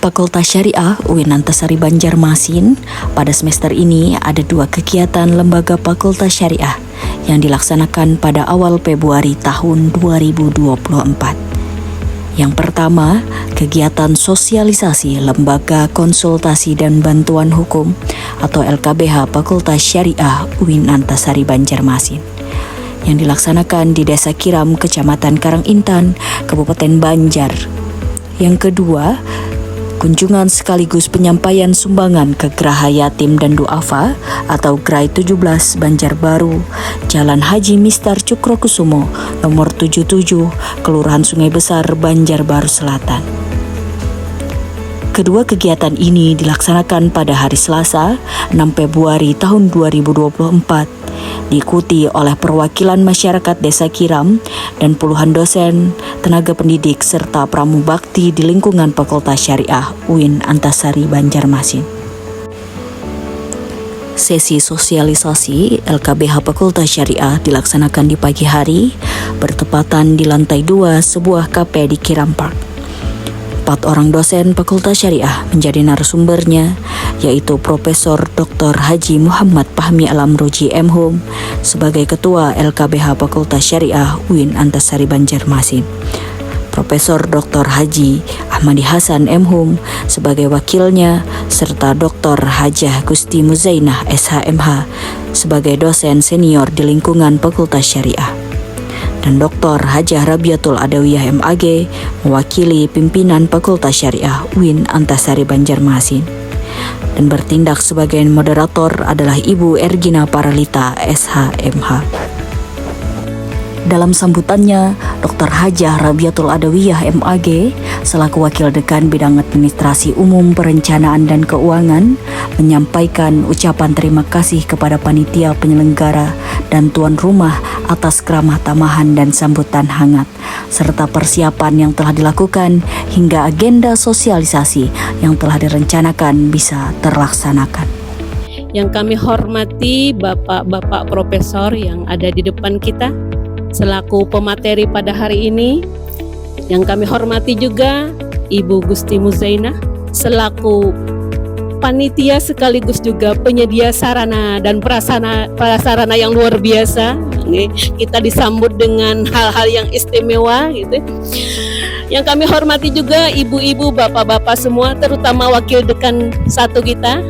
Fakultas Syariah UIN Antasari Banjarmasin, pada semester ini ada 2 kegiatan lembaga Fakultas Syariah yang dilaksanakan pada awal Februari tahun 2024. Yang pertama, kegiatan sosialisasi Lembaga Konsultasi dan Bantuan Hukum atau LKBH Fakultas Syariah UIN Antasari Banjarmasin yang dilaksanakan di Desa Kiram, Kecamatan Karangintan, Kabupaten Banjar. Yang kedua, kunjungan sekaligus penyampaian sumbangan ke Geraha Yatim dan Duafa atau GRAI 17 Banjarbaru, Jalan Haji Mistar Cukrokusumo, nomor 77, Kelurahan Sungai Besar, Banjarbaru Selatan. Kedua kegiatan ini dilaksanakan pada hari Selasa, 6 Februari tahun 2024, diikuti oleh perwakilan masyarakat Desa Kiram dan puluhan dosen, tenaga pendidik, serta pramubakti di lingkungan Fakultas Syariah UIN Antasari Banjarmasin. Sesi sosialisasi LKBH Fakultas Syariah dilaksanakan di pagi hari, bertepatan di lantai 2 sebuah kafe di Kiram Park. 4 orang dosen Fakultas Syariah menjadi narasumbernya, yaitu Profesor Dr. Haji Muhammad Fahmi Al-Amroji M.Hum sebagai Ketua LKBH Fakultas Syariah UIN Antasari Banjarmasin, Profesor Dr. Haji Ahmadi Hasan M.Hum sebagai wakilnya, serta Dr. Hajah Gusti Muzainah SHMH sebagai dosen senior di lingkungan Fakultas Syariah, dan Dr. Hajah Rabiatul Adawiyah MAG mewakili pimpinan Fakultas Syariah UIN Antasari Banjarmasin. Dan bertindak sebagai moderator adalah Ibu Ergina Paralita SHMH. Dalam sambutannya, Dr. Hajah Rabiatul Adawiyah MAG selaku Wakil Dekan Bidang Administrasi Umum, Perencanaan dan Keuangan menyampaikan ucapan terima kasih kepada panitia penyelenggara dan tuan rumah atas keramah tamahan dan sambutan hangat, serta persiapan yang telah dilakukan hingga agenda sosialisasi yang telah direncanakan bisa terlaksanakan. Yang kami hormati Bapak-Bapak Profesor yang ada di depan kita selaku pemateri pada hari ini. Yang kami hormati juga Ibu Gusti Muzainah selaku panitia sekaligus juga penyedia sarana dan prasarana yang luar biasa. Kita disambut dengan hal-hal yang istimewa gitu. Yang kami hormati juga ibu-ibu, bapak-bapak semua, terutama wakil dekan 1 kita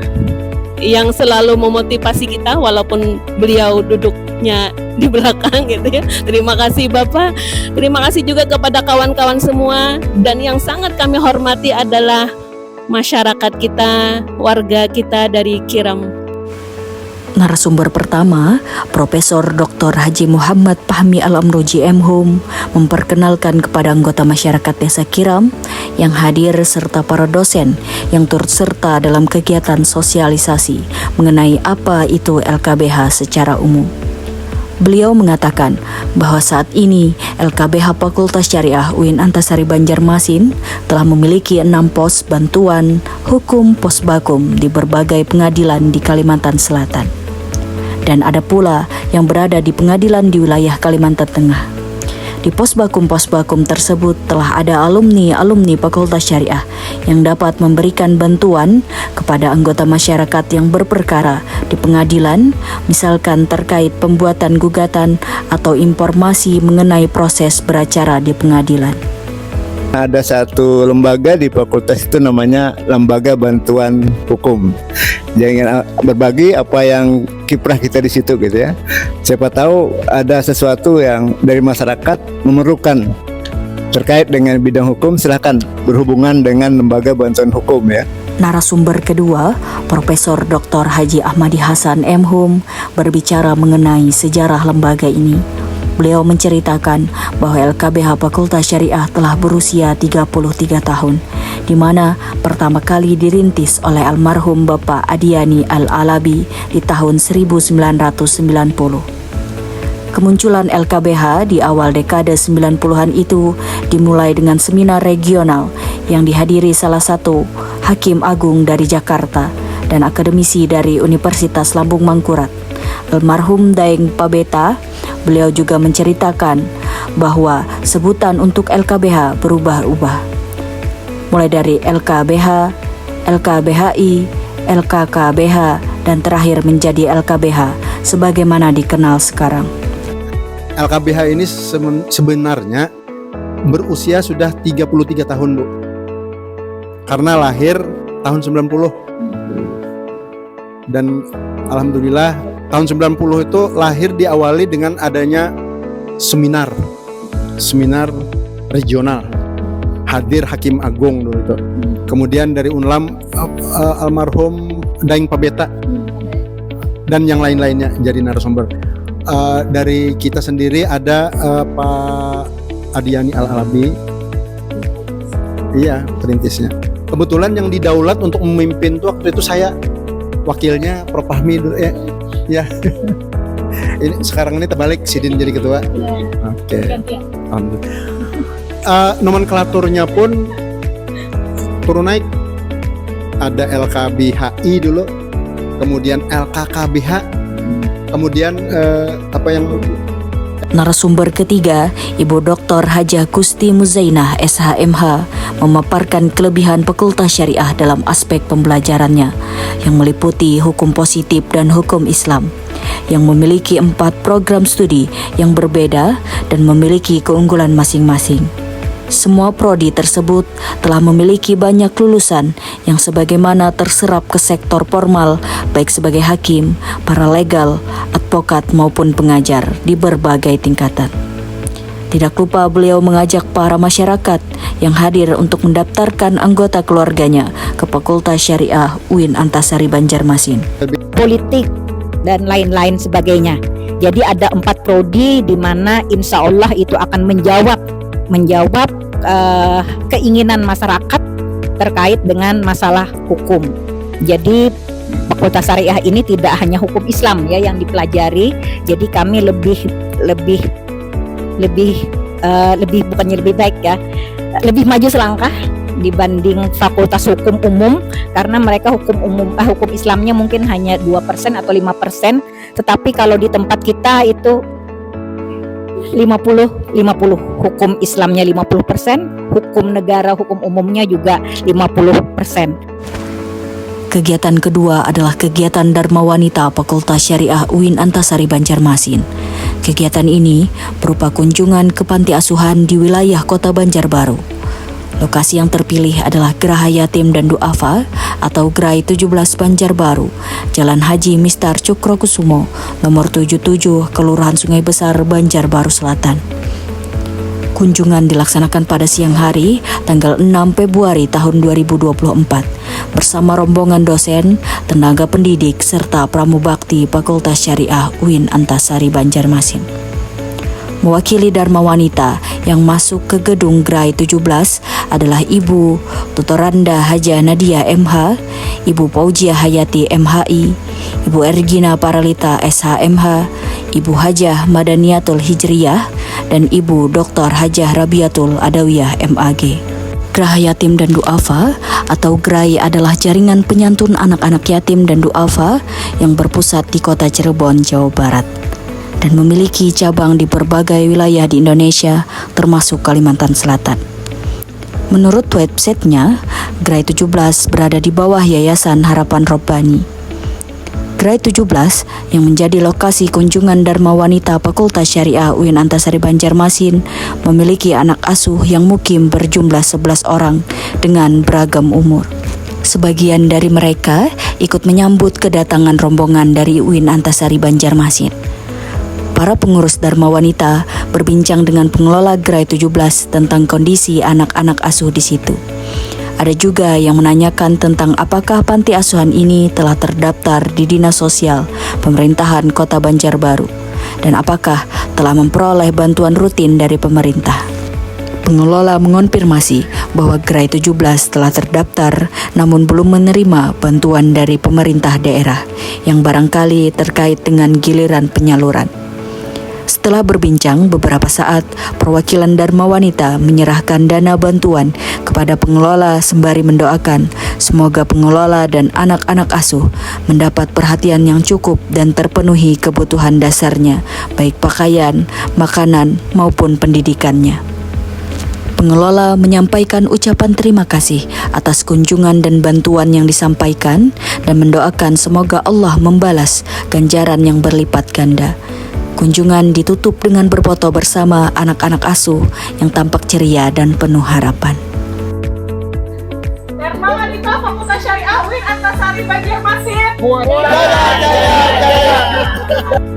yang selalu memotivasi kita walaupun beliau duduknya di belakang gitu ya. Terima kasih Bapak. Terima kasih juga kepada kawan-kawan semua, dan yang sangat kami hormati adalah masyarakat kita, warga kita dari Kiram. Narasumber pertama, Profesor Dr. Haji Muhammad Fahmi Al-Amroji M.Hum memperkenalkan kepada anggota masyarakat Desa Kiram yang hadir serta para dosen yang turut serta dalam kegiatan sosialisasi mengenai apa itu LKBH secara umum. Beliau mengatakan bahwa saat ini LKBH Fakultas Syariah UIN Antasari Banjarmasin telah memiliki 6 pos bantuan hukum posbakum di berbagai pengadilan di Kalimantan Selatan. Dan ada pula yang berada di pengadilan di wilayah Kalimantan Tengah. Di posbakum-posbakum tersebut telah ada alumni Fakultas Syariah yang dapat memberikan bantuan kepada anggota masyarakat yang berperkara di pengadilan, misalkan terkait pembuatan gugatan atau informasi mengenai proses beracara di pengadilan. Ada satu lembaga di fakultas itu namanya Lembaga Bantuan Hukum. Jangan berbagi apa yang kiprah kita di situ gitu ya. Siapa tahu ada sesuatu yang dari masyarakat memerlukan terkait dengan bidang hukum, silakan berhubungan dengan Lembaga Bantuan Hukum ya. Narasumber kedua, Profesor Dr. Haji Ahmadi Hasan M.Hum berbicara mengenai sejarah lembaga ini. Beliau menceritakan bahwa LKBH Fakultas Syariah telah berusia 33 tahun, di mana pertama kali dirintis oleh almarhum Bapak Adiani Al-Alabi di tahun 1990. Kemunculan LKBH di awal dekade 90-an itu dimulai dengan seminar regional yang dihadiri salah satu Hakim Agung dari Jakarta dan akademisi dari Universitas Lambung Mangkurat, almarhum Daeng Pabeta. Beliau juga menceritakan bahwa sebutan untuk LKBH berubah-ubah. mulai dari LKBH, LKBHI, LKKBH, dan terakhir menjadi LKBH sebagaimana dikenal sekarang. LKBH ini sebenarnya berusia sudah 33 tahun, Bu. Karena lahir tahun 90. Dan alhamdulillah tahun 90 itu lahir diawali dengan adanya seminar regional. Hadir Hakim Agung dulu itu. Kemudian dari Unlam almarhum Daeng Pabeta dan yang lain-lainnya jadi narasumber. Dari kita sendiri ada Pak Adiani Al-Alabi, iya perintisnya. Kebetulan yang didaulat untuk memimpin tuh waktu itu saya, wakilnya Prof Fahmi dulu ya. Ini sekarang ini terbalik, Sidin jadi ketua. Oke. Alhamdulillah. Nomenklaturnya pun turun naik. Ada LKBHI dulu, kemudian LKKBH, kemudian Narasumber ketiga, Ibu Dr. Hajah Gusti Muzainah SHMH, memaparkan kelebihan Fakultas Syariah dalam aspek pembelajarannya yang meliputi hukum positif dan hukum Islam, yang memiliki 4 program studi yang berbeda dan memiliki keunggulan masing-masing. Semua prodi tersebut telah memiliki banyak lulusan yang sebagaimana terserap ke sektor formal, baik sebagai hakim, paralegal, advokat maupun pengajar di berbagai tingkatan. Tidak lupa beliau mengajak para masyarakat yang hadir untuk mendaftarkan anggota keluarganya ke Fakultas Syariah UIN Antasari Banjarmasin. Politik dan lain-lain sebagainya. Jadi ada 4 prodi di mana insya Allah itu akan menjawab keinginan masyarakat terkait dengan masalah hukum. Jadi Fakultas Syariah ini tidak hanya hukum Islam ya yang dipelajari. Jadi kami lebih bukannya lebih baik ya, lebih maju selangkah dibanding Fakultas Hukum Umum, karena mereka hukum Islamnya mungkin hanya 2% atau 5%, tetapi kalau di tempat kita itu 50-50, hukum Islamnya 50%, hukum negara, hukum umumnya juga 50%. Kegiatan kedua adalah kegiatan Dharma Wanita Fakultas Syariah UIN Antasari Banjarmasin. Kegiatan ini berupa kunjungan ke panti asuhan di wilayah Kota Banjarbaru. Lokasi yang terpilih adalah Geraha Yatim dan Duafa atau Gerai 17 Banjarbaru, Jalan Haji Mistar Cukrokusumo, nomor 77, Kelurahan Sungai Besar, Banjarbaru Selatan. Kunjungan dilaksanakan pada siang hari, tanggal 6 Februari tahun 2024, bersama rombongan dosen, tenaga pendidik, serta pramubakti Fakultas Syariah UIN Antasari Banjarmasin. Mewakili Dharma Wanita yang masuk ke gedung Gerai 17 adalah Ibu Tutoranda Hajah Nadia MH, Ibu Paujiah Hayati MHI, Ibu Ergina Paralita SHMH, Ibu Hajah Madaniatul Hijriyah, dan Ibu Dr. Hajah Rabiatul Adawiyah MAG. Geraha Yatim dan Duafa atau Gerai adalah jaringan penyantun anak-anak yatim dan duafa yang berpusat di kota Cirebon, Jawa Barat, dan memiliki cabang di berbagai wilayah di Indonesia termasuk Kalimantan Selatan. Menurut websitenya, Gerai 17 berada di bawah Yayasan Harapan Robbani. Gerai 17 yang menjadi lokasi kunjungan Dharma Wanita Fakultas Syariah UIN Antasari Banjarmasin memiliki anak asuh yang mukim berjumlah 11 orang dengan beragam umur. Sebagian dari mereka ikut menyambut kedatangan rombongan dari UIN Antasari Banjarmasin. Para pengurus Dharma Wanita berbincang dengan pengelola Gerai 17 tentang kondisi anak-anak asuh di situ. Ada juga yang menanyakan tentang apakah panti asuhan ini telah terdaftar di Dinas Sosial Pemerintahan Kota Banjarbaru dan apakah telah memperoleh bantuan rutin dari pemerintah. Pengelola mengonfirmasi bahwa Gerai 17 telah terdaftar namun belum menerima bantuan dari pemerintah daerah yang barangkali terkait dengan giliran penyaluran. Setelah berbincang beberapa saat, perwakilan Dharma Wanita menyerahkan dana bantuan kepada pengelola sembari mendoakan semoga pengelola dan anak-anak asuh mendapat perhatian yang cukup dan terpenuhi kebutuhan dasarnya, baik pakaian, makanan, maupun pendidikannya. Pengelola menyampaikan ucapan terima kasih atas kunjungan dan bantuan yang disampaikan dan mendoakan semoga Allah membalas ganjaran yang berlipat ganda. Kunjungan ditutup dengan berfoto bersama anak-anak asuh yang tampak ceria dan penuh harapan. Dharma Wanita Fakultas Syariah UIN Antasari Banjarmasin. Jaya, jaya, jaya.